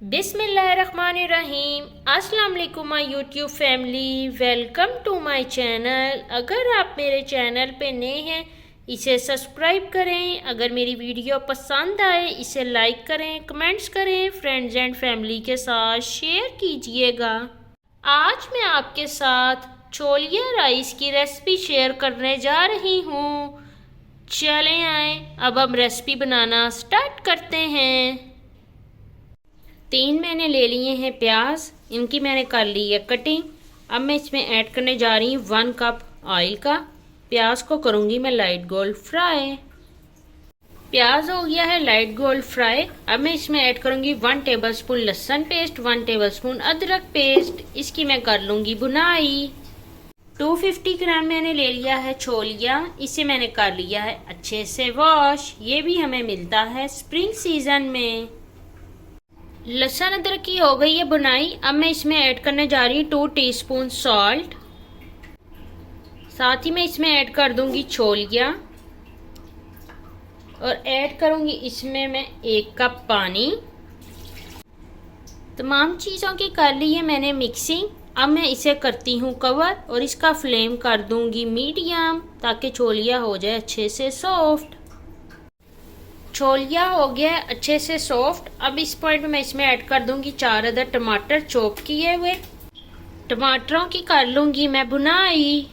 बिस्मिल्लाहिर्रहमानिर्रहीम। अस्सलाम वालेकुम my YouTube family, welcome to my channel. अगर आप मेरे चैनल पे नए हैं इसे सब्सक्राइब करें। अगर मेरी वीडियो पसंद आए इसे लाइक करें, कमेंट्स करें, फ्रेंड्स एंड फैमिली के साथ शेयर कीजिएगा। आज मैं आपके साथ छोलिया राइस की रेसिपी शेयर करने जा रही हूँ। चलें आए अब हम रेसिपी बनाना स्टार्ट करते हैं। 3 मैंने ले लिए हैं प्याज, इनकी मैंने कर ली है कटिंग। अब मैं इसमें ऐड करने जा रही हूँ 1 कप ऑयल का। प्याज को करूँगी मैं लाइट गोल्ड फ्राई। प्याज हो गया है लाइट गोल्ड फ्राई। अब मैं इसमें ऐड करूँगी 1 टेबलस्पून लहसुन पेस्ट, 1 टेबलस्पून अदरक पेस्ट। इसकी मैं कर लूँगी बुनाई। 250 ग्राम मैंने ले लिया है छोलिया, इसे मैंने कर लिया है अच्छे से वॉश। ये भी हमें मिलता है स्प्रिंग सीजन में। लहसुन अदरक की हो गई है बुनाई। अब मैं इसमें ऐड करने जा रही हूँ 2 टीस्पून सॉल्ट। साथ ही मैं इसमें ऐड कर दूंगी छोलिया और ऐड करूंगी इसमें मैं 1 कप पानी। तमाम चीज़ों की कर ली है मैंने मिक्सिंग। अब मैं इसे करती हूँ कवर और इसका फ्लेम कर दूंगी मीडियम ताकि छोलिया हो जाए अच्छे से सॉफ्ट। छोलिया हो गया अच्छे से सॉफ्ट। अब इस पॉइंट में मैं इसमें ऐड कर दूंगी 4 अदर टमाटर चॉप किए हुए। टमाटरों की कर लूंगी मैं बुनाई।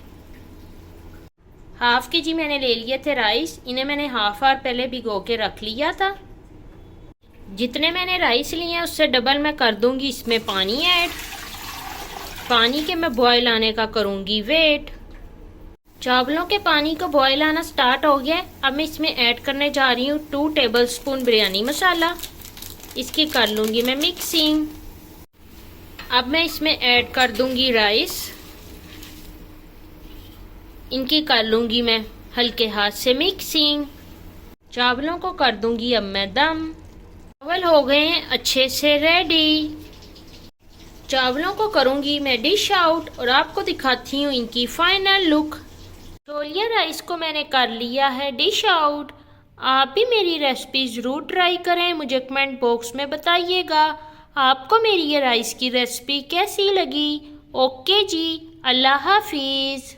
हाफ केजी मैंने ले लिए थे राइस, इन्हें मैंने हाफ आवर पहले भिगो के रख लिया था। जितने मैंने राइस लिए हैं उससे डबल मैं कर दूंगी इसमें पानी ऐड। पानी के मैं बॉयल आने का करूंगी वेट। चावलों के पानी को बॉयल आना स्टार्ट हो गया। अब मैं इसमें ऐड करने जा रही हूँ 2 टेबलस्पून बिरयानी मसाला। इसकी कर लूँगी मैं मिक्सिंग। अब मैं इसमें ऐड कर दूँगी राइस। इनकी कर लूँगी मैं हल्के हाथ से मिक्सिंग। चावलों को कर दूँगी अब मैं दम। चावल हो गए हैं अच्छे से रेडी। चावलों को करूँगी मैं डिश आउट और आपको दिखाती हूँ इनकी फाइनल लुक। छोलिया राइस को मैंने कर लिया है डिश आउट। आप भी मेरी रेसिपी ज़रूर ट्राई करें, मुझे कमेंट बॉक्स में बताइएगा आपको मेरी ये राइस की रेसिपी कैसी लगी। ओके जी, अल्लाह हाफिज़।